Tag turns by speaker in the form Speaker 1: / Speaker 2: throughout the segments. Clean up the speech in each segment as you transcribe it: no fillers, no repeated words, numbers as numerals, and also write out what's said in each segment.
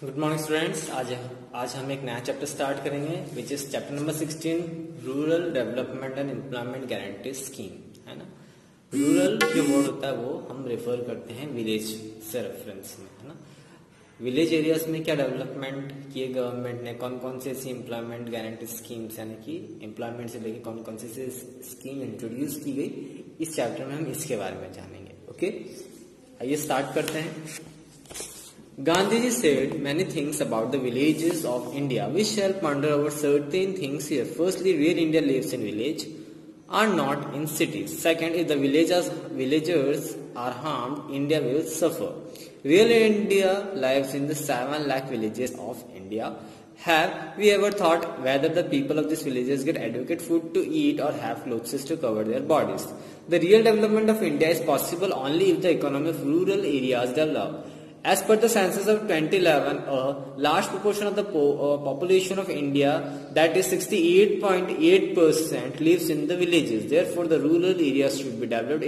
Speaker 1: Good morning students. आज हम एक नया चैप्टर स्टार्ट करेंगे which is chapter number 16 rural development and employment guarantee scheme, है ना। रूरल जो वर्ड होता है वो हम रेफर करते हैं विलेज से रेफरेंस में, है ना। विलेज एरियाज में क्या डेवलपमेंट किए गवर्नमेंट ने, कौन कौन से ऐसी एम्प्लॉयमेंट गारंटी स्कीम्स यानी कि एम्प्लॉयमेंट से लेके कौन कौन सी स्कीम इंट्रोड्यूस की गई, इस चैप्टर में हम इसके बारे में जानेंगे। ओके, आइए स्टार्ट करते हैं। Gandhiji said many things about the villages of India. We shall ponder over certain things here. Firstly, real India lives in village are not in cities. Second, if the villagers are harmed, India will suffer. Real India lives in the 7 lakh villages of India. Have we ever thought whether the people of these villages get adequate food to eat or have clothes to cover their bodies? The real development of India is possible only if the economy of rural areas develop. As per the census of 2011, a large proportion of the population of India, that is 68.8%, lives in the villages. Therefore, the rural areas should be developed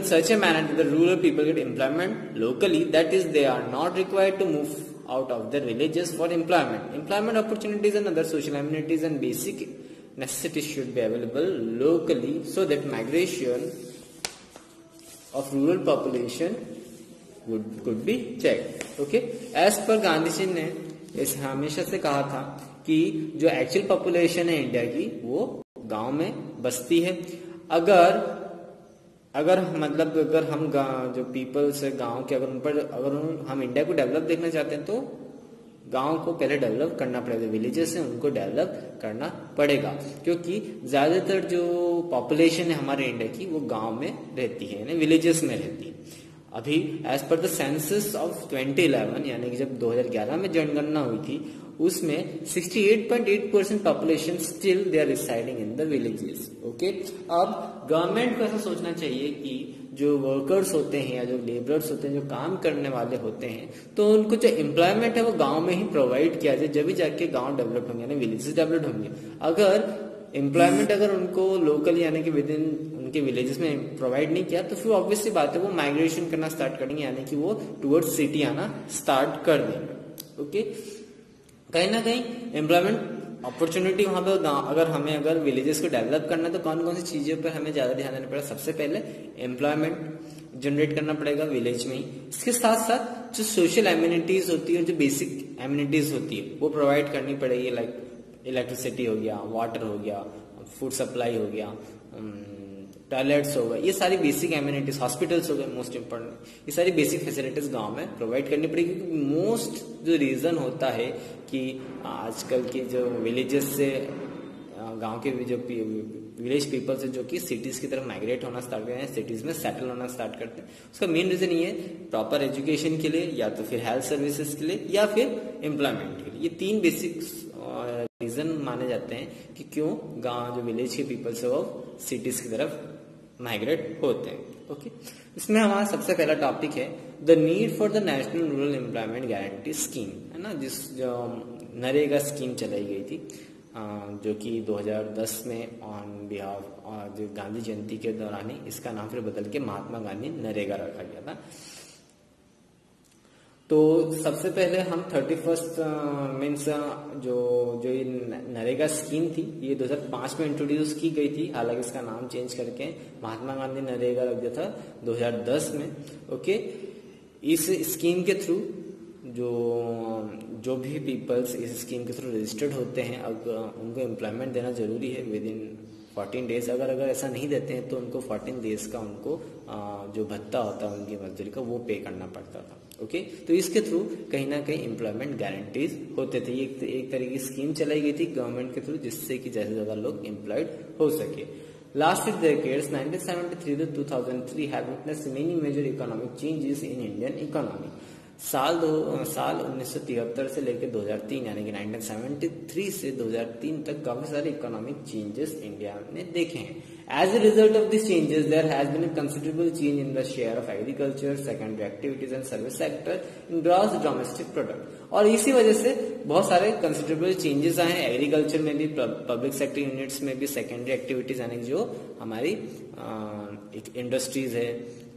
Speaker 1: in such a manner that the rural people get employment locally. That is, they are not required to move out of their villages for employment. Employment opportunities and other social amenities and basic necessities should be available locally, so that migration of rural population could be checked. Okay, as per Gandhi ji ने इस हमेशा से कहा था कि जो actual population है India की वो गांव में बसती है। अगर हम जो पीपल्स है गांव के, अगर हम इंडिया को डेवलप देखना चाहते हैं तो गांव को पहले डेवलप करना पड़ेगा। विलेजेस है उनको डेवलप करना पड़ेगा, क्योंकि ज्यादातर जो पॉपुलेशन है हमारे इंडिया की वो गांव में रहती है, यानी विलेजेस में रहती है। अभी as per the census of 2011 यानी कि जब 2011 में जनगणना हुई थी, उसमें 68.8% population still they are residing in the villages. Okay, अब गवर्नमेंट को ऐसा सोचना चाहिए कि जो वर्कर्स होते हैं या जो लेबरर्स होते हैं, जो काम करने वाले होते हैं, तो उनको जो एम्प्लॉयमेंट है वो गांव में ही प्रोवाइड किया जाए, जब भी जाके गांव डेवलप होंगे, यानी विलेजेस डेवलप होंगे। अगर एम्प्लॉयमेंट उनको लोकल यानी कि विद इन उनके विलेजेस में प्रोवाइड नहीं किया, तो फिर ऑब्वियसली बात है वो माइग्रेशन करना स्टार्ट करेंगे, यानी कि वो टुवर्ड्स सिटी आना स्टार्ट कर देंगे। ओके, कहीं ना कहीं एम्प्लॉयमेंट अपॉर्चुनिटी वहां पे अगर विलेजेस को डेवलप करना है तो कौन कौन सी चीजों पर हमें ज्यादा ध्यान देना पड़ेगा। सबसे पहले एम्प्लॉयमेंट जनरेट करना पड़ेगा विलेज में ही। इसके साथ साथ जो सोशल एम्यूनिटीज होती है और जो बेसिक एम्यूनिटीज होती है वो प्रोवाइड करनी पड़ेगी, लाइक इलेक्ट्रिसिटी हो गया, वाटर हो गया, फूड सप्लाई हो गया, टॉयलेट्स हो गए, ये सारी बेसिक एम्यूनिटीज, हॉस्पिटल्स हो गए, मोस्ट इंपोर्टेंट, ये सारी बेसिक फैसिलिटीज गांव में प्रोवाइड करनी पड़ेगी। क्योंकि मोस्ट जो रीजन होता है कि आजकल के जो विलेजेस से गांव के जो विलेज पीपल्स है जो कि सिटीज की तरफ माइग्रेट होना स्टार्ट करते हैं, सिटीज में सेटल होना स्टार्ट करते हैं, उसका मेन रीजन ये है प्रॉपर एजुकेशन के लिए, या तो फिर हेल्थ सर्विसेज के लिए, या फिर एम्प्लॉयमेंट के लिए। ये 3 बेसिक रीजन माने जाते हैं कि क्यों गांव जो विलेज के पीपल्स है वो सिटीज की तरफ माइग्रेट होते हैं। ओके, इसमें हमारा सबसे पहला टॉपिक है the need for the national rural employment guarantee scheme, है ना, जो नरेगा स्कीम चलाई गई थी, जो कि 2010 में ऑन बिहाफ जो गांधी जयंती के दौरान ही इसका नाम फिर बदल के महात्मा गांधी नरेगा रखा गया था। तो सबसे पहले हम 31st मीन्स जो ये नरेगा स्कीम थी ये 2005 में इंट्रोड्यूस की गई थी, हालांकि इसका नाम चेंज करके महात्मा गांधी नरेगा रख दिया था 2010 में। ओके, इस स्कीम के थ्रू जो भी पीपल्स इस स्कीम के थ्रू रजिस्टर्ड होते हैं, अब उनको एम्प्लॉयमेंट देना जरूरी है विद इन 14 डेज। अगर ऐसा नहीं देते हैं तो उनको 14 डेज का उनको जो भत्ता होता है उनकी मजदूरी का वो पे करना पड़ता था। ओके, तो इसके थ्रू कहीं ना कहीं एम्प्लॉयमेंट गारंटीज होते थे। एक तरह की स्कीम चलाई गई थी गवर्नमेंट के थ्रू, जिससे कि ज्यादा से ज्यादा लोग एम्प्लॉयड हो सके। Last decades 1973 to 2003 have witnessed many major economic changes in Indian economy. साल 1973 से लेकर 2003 यानी कि 1973 से 2003 तक काफी सारे इकोनॉमिक चेंजेस इंडिया ने देखे हैं। As a result of this changes there has been a considerable change in the share of agriculture, secondary activities and service sector in gross domestic product. और इसी वजह से बहुत सारे कंसिडरेबल चेंजेस आए हैं एग्रीकल्चर में भी, पब्लिक सेक्टर यूनिट्स में भी, सेकेंडरी एक्टिविटीज यानी जो हमारी इंडस्ट्रीज है,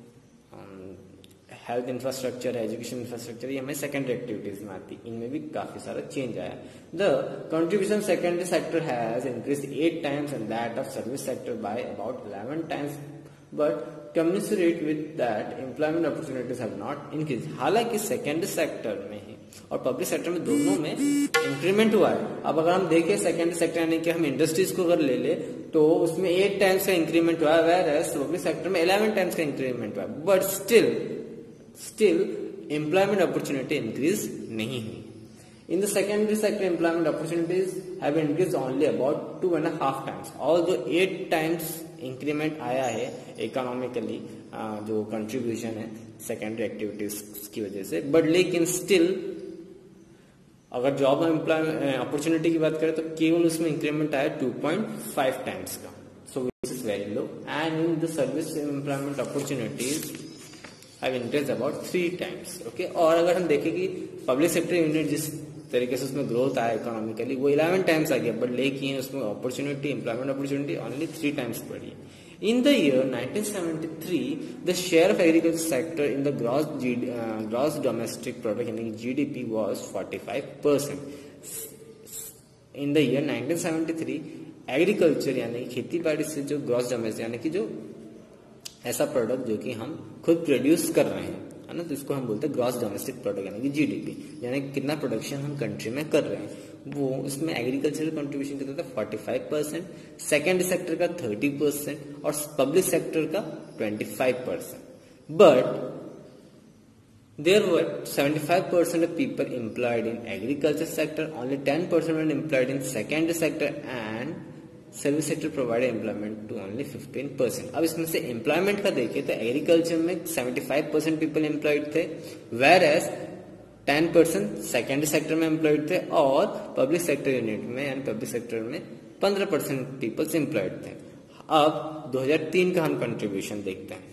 Speaker 1: हेल्थ इंफ्रास्ट्रक्चर है, एजुकेशन इंफ्रास्ट्रक्चर, ये हमें सेकेंडरी एक्टिविटीज में आती है। इनमें भी काफी सारा चेंज आया। The contribution secondary sector has increase 8 times and that of service sector by about 11 times, but communicate with that employment opportunities have not increase. हालांकि सेकेंडरी सेक्टर में ही और पब्लिक सेक्टर में दोनों में इंक्रीमेंट हुआ है। अब अगर हम देखें सेकेंडरी सेक्टर यानी कि हम इंडस्ट्रीज को अगर ले ले तो उसमें 8 times का इंक्रीमेंट हुआ है, वेयर पब्लिक सेक्टर में 11 times का इंक्रीमेंट हुआ है, but still employment opportunity increase नहीं हुई। In the secondary sector, employment opportunities have increased only about 2.5 times. Although 8 times increment आया है इकोनॉमिकली जो कंट्रीब्यूशन है सेकेंडरी एक्टिविटीज की वजह से, बट लेकिन स्टिल अगर जॉब अपॉर्चुनिटी की बात करें तो केवल उसमें इंक्रीमेंट आया 2.5 times का। So which is very low. And in the service employment opportunities have increase about 3 times। Okay, और अगर हम देखें कि पब्लिक सेक्टर यूनिट जिस तरीके से उसमें ग्रोथ आया इकोनॉमिकली वो 11 times आ गया, बट लेकिन उसमें opportunity employment opportunity only 3 times बढ़ी। In the year 1973 the share of agriculture sector in the gross domestic product यानी कि GDP was 45%। In the year 1973 agriculture यानी खेती बाड़ी से जो ग्रॉस डोमेस्टिक यानी कि जो ऐसा प्रोडक्ट जो कि हम खुद प्रोड्यूस कर रहे हैं, है ना, तो इसको हम बोलते हैं ग्रॉस डोमेस्टिक प्रोडक्ट यानी कि जीडीपी, यानी कि कितना प्रोडक्शन हम कंट्री में कर रहे हैं, वो उसमें एग्रीकल्चर कंट्रीब्यूशन कितना था 45%, सेकेंडरी सेक्टर का 30% और पब्लिक सेक्टर का 25%। But there were 75% of people employed in agriculture sector, only 10% were employed in secondary sector and service sector provide employment to only 15%। अब इसमें से एम्प्लॉयमेंट का देखिए तो एग्रीकल्चर में 75% पीपल एम्प्लॉयड थे, वेयर एज 10% सेकेंडरी सेक्टर में एम्प्लॉयड थे और पब्लिक सेक्टर यूनिट में यानी पब्लिक सेक्टर में 15% पीपल्स एम्प्लॉयड थे। अब 2003 का हम कंट्रीब्यूशन देखते हैं।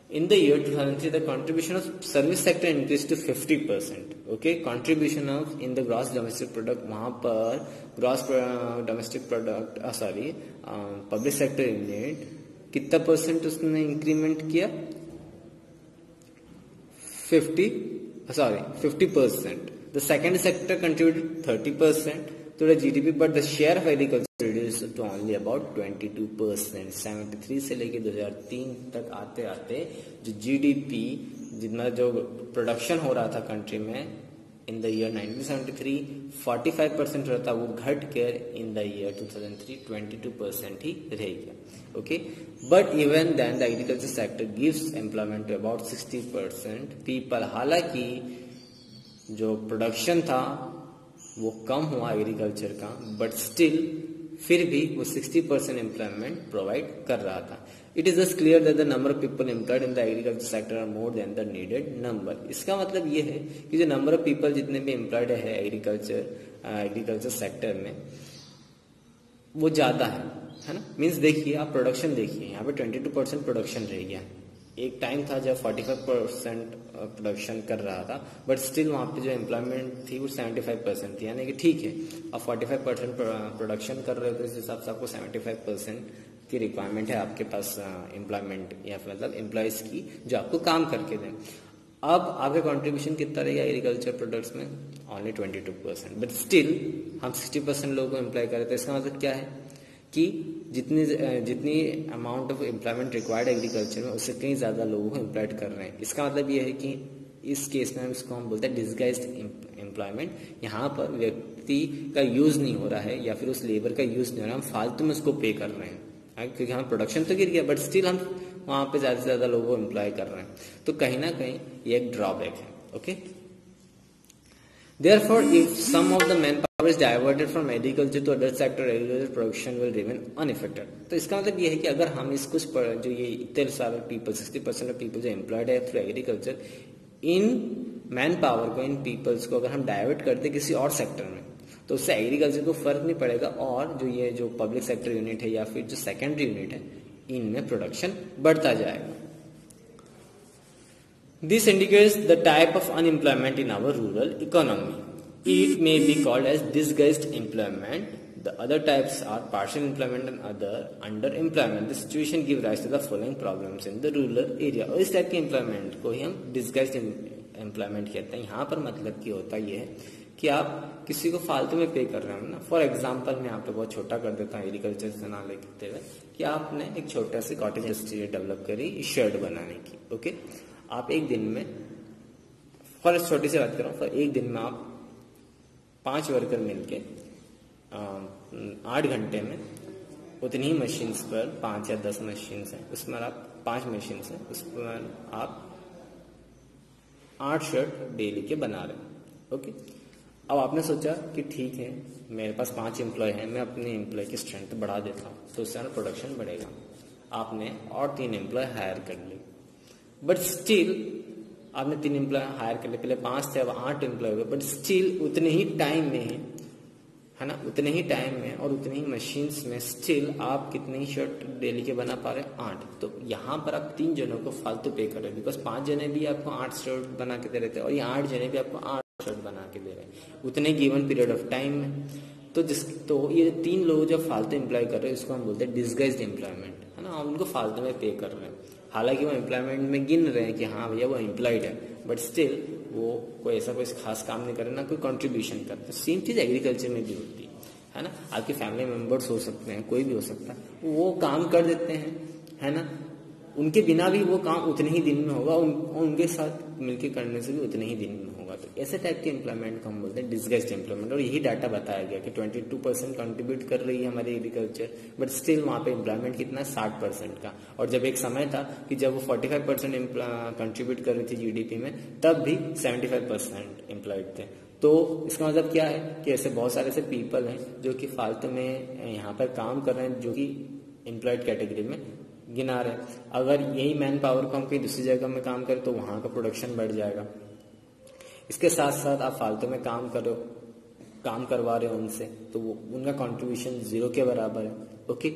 Speaker 1: In the year 2003, the contribution of service sector increased to 50%. Okay, contribution of in the gross domestic product वहाँ पर gross domestic product public sector unit कितना परसेंट उसने इंक्रीमेंट किया 50%. The second sector contributed 30% to the GDP, but the share of agriculture reduced to only about 22%. 73 से लेके 2003 तक आते आते जो जीडीपी जितना जो प्रोडक्शन हो रहा था कंट्री में इन द ईयर 1973 45% रहता, वो घट कर इन द ईयर 2003 22% ही रह गया। Okay, but even then the agriculture sector gives employment to about 60% people. हालांकि जो प्रोडक्शन था वो कम हुआ एग्रीकल्चर का, बट स्टिल फिर भी वो 60% एम्प्लॉयमेंट प्रोवाइड कर रहा था। It is just clear that the number of people employed in the agriculture sector are more than the needed number. इसका मतलब ये है कि जो नंबर ऑफ पीपल जितने भी एम्प्लॉयड है एग्रीकल्चर सेक्टर में वो ज्यादा है ना। मीन्स देखिए, आप प्रोडक्शन देखिए, यहाँ पे 22% प्रोडक्शन रह गया। एक टाइम था जब 45% प्रोडक्शन कर रहा था, बट स्टिल वहां पे जो एम्प्लॉयमेंट थी वो 75% थी, यानी कि ठीक है आप 45% प्रोडक्शन कर रहे हो तो इस हिसाब से आपको 75% की रिक्वायरमेंट है आपके पास एम्प्लॉयमेंट या फिर मतलब एम्प्लॉयज की जो आपको काम करके दें। अब आपका कंट्रीब्यूशन कितना रहेगा एग्रीकल्चर प्रोडक्ट्स में? ओनली 22%, बट स्टिल हम 60% लोगों को एम्प्लॉय कर रहे थे। इसका मतलब क्या है कि जितनी amount of employment required agriculture में उससे कहीं ज्यादा लोगों को एम्प्लॉयड कर रहे हैं। इसका मतलब यह है कि इस केस में इसको हम बोलते हैं डिस्गाइज्ड एम्प्लॉयमेंट। यहाँ पर व्यक्ति का यूज नहीं हो रहा है या फिर उस लेबर का यूज नहीं हो रहा है, हम फालतू में उसको पे कर रहे हैं क्योंकि हम प्रोडक्शन तो गिर गया, बट स्टिल हम वहां पे ज्यादा से ज्यादा लोगों को एम्प्लॉय कर रहे हैं। तो कहीं ना कहीं ये एक ड्रॉबैक है। Okay, Therefore, if some of the manpower is diverted from agriculture to other sector, agriculture production will remain unaffected. तो इसका मतलब ये है कि अगर हम इस कुछ जो ये इतने सारे पीपल 60% ऑफ पीपल जो एम्प्लॉयड है through agriculture, in man power को, इन पीपल्स को अगर हम डाइवर्ट करते किसी और सेक्टर में तो उससे एग्रीकल्चर को फर्क नहीं पड़ेगा और जो ये जो पब्लिक सेक्टर यूनिट है या फिर जो सेकेंडरी यूनिट है इनमें प्रोडक्शन बढ़ता जाएगा। This indicates the type of unemployment in our rural economy. It may be called as disguised employment. The other types are partial employment and other underemployment. The situation give rise to the following problems in the rural area. और इस type के employment को ही हम disguised employment कहते हैं। यहाँ पर मतलब कि होता ये है कि आप किसी को फालतू में पे कर रहे हो ना। फॉर एग्जाम्पल मैं यहाँ पे बहुत छोटा कर देता हूँ एग्रीकल्चर से ना लेते हुए, कि आपने एक छोटा सी कॉटेज इंडस्ट्री डेवलप करी शर्ट बनाने की। ओके, आप एक दिन में, फॉर छोटी सी बात कर रहा हूँ, फॉर एक दिन में आप 5 वर्कर मिलके 8 घंटे में उतनी ही मशीन्स पर 5 या 10 मशीन्स हैं, उसमें आप 5 मशीन्स हैं, उसमें आप 8 शर्ट डेली के बना रहे हैं। ओके, अब आपने सोचा कि ठीक है मेरे पास 5 एम्प्लॉय हैं, मैं अपने एम्प्लॉय की स्ट्रेंथ बढ़ा देता हूँ तो उससे प्रोडक्शन बढ़ेगा। आपने और 3 एम्प्लॉय हायर कर लिए, बट स्टिल आपने 3 एम्प्लॉय हायर कर लिए, पहले 5 थे अब 8 एम्प्लॉय हुए, बट स्टिल उतने ही टाइम में है ना, उतने ही टाइम में और उतने ही मशीन्स में स्टिल आप कितने ही शर्ट डेली के बना पा रहे हैं? 8। तो यहाँ पर आप 3 जनों को फालतू पे कर रहे हैं, बिकॉज 5 जने भी आपको 8 शर्ट बना के दे रहे थे और ये 8 जने भी आपको 8 शर्ट बना के दे रहे हैं उतने गिवन पीरियड ऑफ टाइम में। तो ये 3 लोग जो फालतू एम्प्लॉय कर रहे हैं इसको हम बोलते हैं डिस्गाइज्ड एम्प्लॉयमेंट, है ना। हम उनको फालतू में पे कर रहे हैं, हालांकि वो एम्प्लॉयमेंट में गिन रहे हैं कि हाँ भैया वो एम्प्लॉयड है, बट स्टिल वो कोई ऐसा कोई खास काम नहीं कर रहे, ना कोई कंट्रीब्यूशन कर रहे। सेम चीज एग्रीकल्चर में भी होती है ना। आपके फैमिली मेंबर्स हो सकते हैं, कोई भी हो सकता है, वो काम कर देते हैं, है ना। उनके बिना भी वो काम उतने ही दिन में होगा, उनके साथ मिलके करने से भी उतने ही दिन में होगा। तो ऐसे टाइप के एम्प्लॉयमेंट को हम बोलते हैं डिस्गाइज्ड एम्प्लॉयमेंट। और यही डाटा बताया गया कि 22% कंट्रीब्यूट कर रही है हमारी एग्रीकल्चर, बट स्टिल वहां पे एम्प्लॉयमेंट कितना है 60% का। और जब एक समय था कि जब वो 45% कंट्रीब्यूट कर रही थी जीडीपी में, तब भी 75% एम्प्लॉयड थे। तो इसका मतलब क्या है कि ऐसे बहुत सारे ऐसे पीपल हैं जो कि फालतू में यहाँ पर काम कर रहे हैं, जो कि एम्प्लॉयड कैटेगरी में गिना रहे हैं। अगर यही मैन पावर को हम कहीं दूसरी जगह में काम करें तो वहां का प्रोडक्शन बढ़ जाएगा। इसके साथ साथ आप फालतू में काम करवा रहे हो उनसे, तो वो उनका कंट्रीब्यूशन 0 के बराबर है। ओके,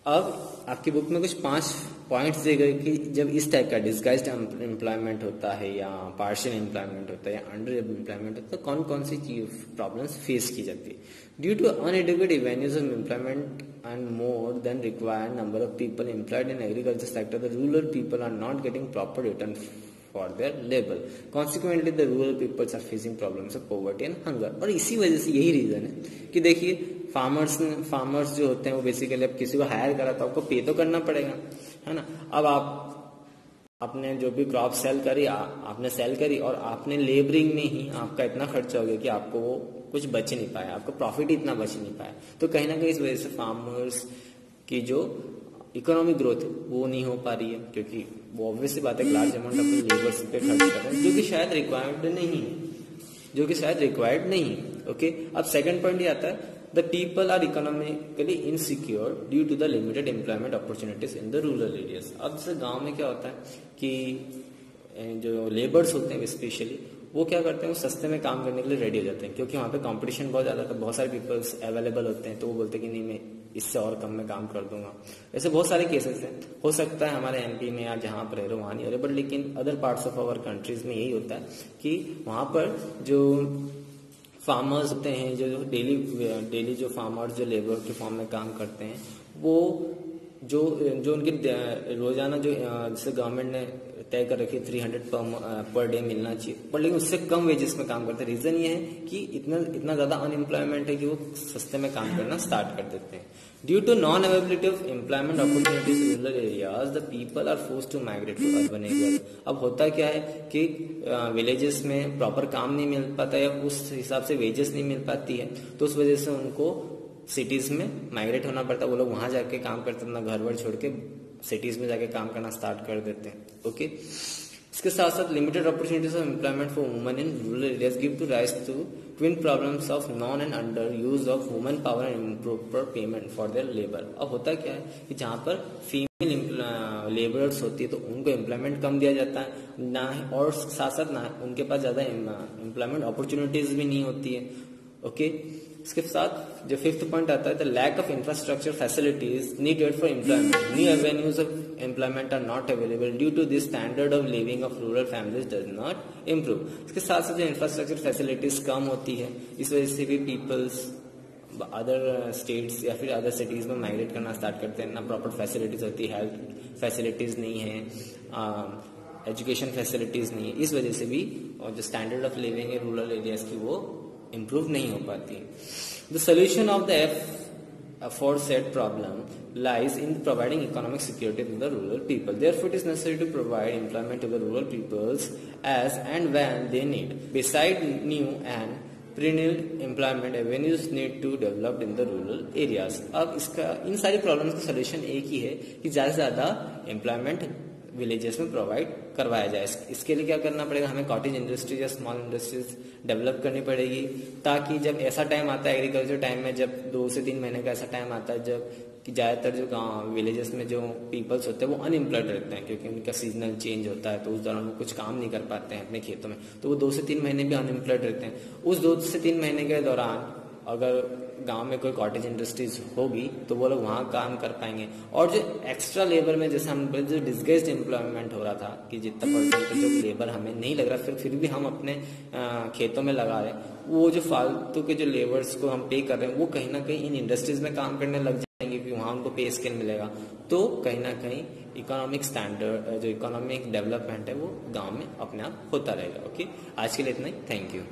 Speaker 1: अब आपकी बुक में कुछ 5 पॉइंट्स दिए गए कि जब इस टाइप का डिस्गाइज्ड एम्प्लॉयमेंट होता है या पार्शियल एम्प्लॉयमेंट होता है या अंडर एम्प्लॉयमेंट होता है तो कौन कौन सी प्रॉब्लम्स फेस की जाती है। Due to uneducated avenues of employment and more than required number of people employed in agriculture sector, the rural people are not getting proper return for their labor. Consequently, the rural peoples are facing problems of poverty and hunger. और इसी वजह से यही reason है कि देखिए farmers जो होते हैं वो बेसिकली अब किसी को हायर करा तो आपको पे तो करना पड़ेगा, है ना। अब आपने जो भी क्रॉप सेल करी आपने सेल करी और आपने लेबरिंग में ही आपका इतना खर्चा हो गया कि आपको वो कुछ बच नहीं पाया, आपका प्रॉफिट इतना बच नहीं पाया। तो कहीं ना कहीं इस वजह से फार्मर्स की जो इकोनॉमिक ग्रोथ है वो नहीं हो पा रही है, क्योंकि वो ऑब्वियसली बात है लार्ज अमाउंट अपने लेबर्स पे खर्च कर रहे हैं जो कि शायद रिक्वायर्ड नहीं है। ओके, अब सेकंड पॉइंट ये आता है the people are economically insecure due to the limited employment opportunities in the rural areas. अब जैसे गाँव में क्या होता है कि जो लेबर्स होते हैं स्पेशली वो क्या करते हैं, वो सस्ते में काम करने के लिए रेडी हो जाते हैं, क्योंकि वहाँ पे कंपटीशन बहुत ज्यादा था, बहुत सारे पीपल्स अवेलेबल होते हैं, तो वो बोलते हैं कि नहीं मैं इससे और कम में काम कर दूंगा। ऐसे बहुत सारे केसेस हैं, हो सकता है हमारे एमपी में या जहाँ पर रह रहे वहाँ नहीं हो रहे, बट लेकिन other parts of our countries में यही होता है कि वहाँ पर जो फार्मर्स होते हैं, जो डेली जो फार्मर्स जो लेबर के फॉर्म में काम करते हैं, वो जो उनके रोजाना जो जैसे गवर्नमेंट ने तय कर रखी 300 पर डे मिलना चाहिए, पर लेकिन उससे कम वेजेस में काम करते हैं। रीजन ये है कि इतना ज्यादा अनएम्प्लॉयमेंट है कि वो सस्ते में काम करना स्टार्ट कर देते हैं। Due to non availability of employment opportunities in rural areas the people are forced to migrate to urban areas. अब होता क्या है कि विलेजेस में प्रॉपर काम नहीं मिल पाता है, उस हिसाब से वेजेस नहीं मिल पाती है, तो उस वजह से उनको सिटीज में माइग्रेट होना पड़ता है। वो लोग वहां जाके काम करते हैं, अपना घर वर छोड़ के सिटीज में जाके काम करना स्टार्ट कर देते हैं। ओके, इसके साथ साथ limited opportunities of employment for women in rural areas give to rise to twin problems of non and under use of women power and improper payment for their labour. अब होता क्या है कि जहाँ पर फीमेल लेबरर्स होती है तो उनको एम्प्लॉयमेंट कम दिया जाता है ना, और साथ साथ ना उनके पास ज्यादा एम्प्लॉयमेंट अपॉर्चुनिटीज भी नहीं होती है। ओके, इसके साथ जो फिफ्थ पॉइंट आता है, the lack of infrastructure facilities needed for employment, new avenues of employment are not available due to this standard of living of rural families does not improve. इसके साथ साथ जो इंफ्रास्ट्रक्चर फैसिलिटीज कम होती है, इस वजह से भी पीपल्स अदर स्टेट्स या फिर अदर सिटीज में माइग्रेट करना स्टार्ट करते हैं। ना प्रॉपर फैसिलिटीज होती है, हेल्थ फैसिलिटीज नहीं है, एजुकेशन फैसिलिटीज नहीं है, इस वजह से भी और जो स्टैंडर्ड ऑफ लिविंग है रूरल एरियाज की वो इम्प्रूव नहीं हो पाती। The solution of the aforesaid problem lies in providing economic security to the rural people. Therefore, it is necessary to provide employment to the rural peoples as and when they need. Beside new and perennial employment avenues need to develop in the rural areas. अब इसका इन सारी problems का solution एक ही है कि ज़्यादा से ज़्यादा एम्प्लॉयमेंट विलेजेस में प्रोवाइड करवाया जाए। इसके लिए क्या करना पड़ेगा, हमें कॉटेज इंडस्ट्रीज या स्मॉल इंडस्ट्रीज डेवलप करनी पड़ेगी, ताकि जब ऐसा टाइम आता है एग्रीकल्चर टाइम में, जब 2 से 3 महीने का ऐसा टाइम आता है जब कि ज़्यादातर जो गाँव विलेजेस में जो पीपल्स होते हैं वो अनएम्प्लॉयड रहते हैं, क्योंकि उनका सीजनल चेंज होता है, तो उस दौरान वो कुछ काम नहीं कर पाते हैं अपने खेतों में, तो वो 2 से 3 महीने भी अनएम्प्लॉयड रहते हैं। उस 2 से 3 महीने के दौरान अगर गांव में कोई कॉटेज इंडस्ट्रीज होगी तो वो लोग वहाँ काम कर पाएंगे। और जो एक्स्ट्रा लेबर में जैसे हम जो डिस्गेस्ड एम्प्लॉयमेंट हो रहा था कि जितना परसेंट जो लेबर हमें नहीं लग रहा, फिर भी हम अपने खेतों में लगा रहे हैं, वो जो फालतू के जो लेबर्स को हम पे कर रहे हैं वो कहीं ना कहीं इन इंडस्ट्रीज में काम करने लग जाएंगे, क्योंकि वहाँ उनको पे स्केल मिलेगा। तो कहीं ना कहीं इकोनॉमिक स्टैंडर्ड जो इकोनॉमिक डेवलपमेंट है वो गाँव में अपने आप होता रहेगा। ओके, आज के लिए इतना ही, थैंक यू।